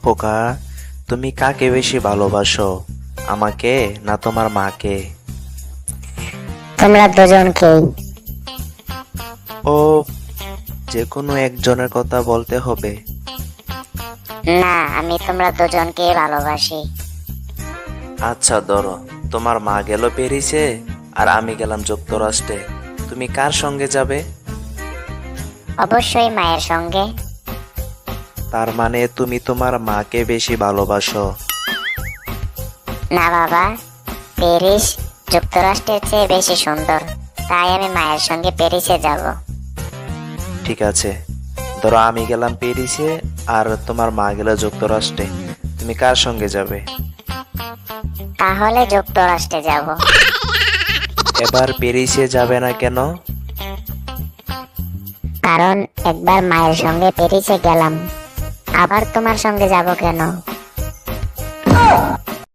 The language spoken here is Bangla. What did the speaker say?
খোকা, তুমি কাকে বেশি ভালোবাসো, আমাকে না তোমার মাকে? তোমরা দুজনকেই। ও, যে কোনো একজনের কথা বলতে হবে? না, আমি তোমরা দুজনকেই ভালোবাসি। আচ্ছা ধরো, তোমার মা গেল প্যারিসে আর আমি গেলাম যুক্তরাষ্ট্রে, তুমি কার সঙ্গে যাবে? অবশ্যই মায়ের সঙ্গে। তার মানে তুমি তোমার মাকে বেশি ভালোবাসো? না বাবা, প্যারিস যুক্তরাষ্ট্রের চেয়ে বেশি সুন্দর, তাই আমি মায়ের সঙ্গে প্যারিসে যাব। ঠিক আছে, ধরো আমি গেলাম প্যারিসে আর তোমার মা গেল যুক্তরাষ্ট্রে, তুমি কার সঙ্গে যাবে? তাহলে যুক্তরাষ্ট্রে যাব। এবার প্যারিসে যাবে না কেন? কারণ একবার মায়ের সঙ্গে প্যারিসে গেলাম, আবার তোমার সঙ্গে যাব কেন?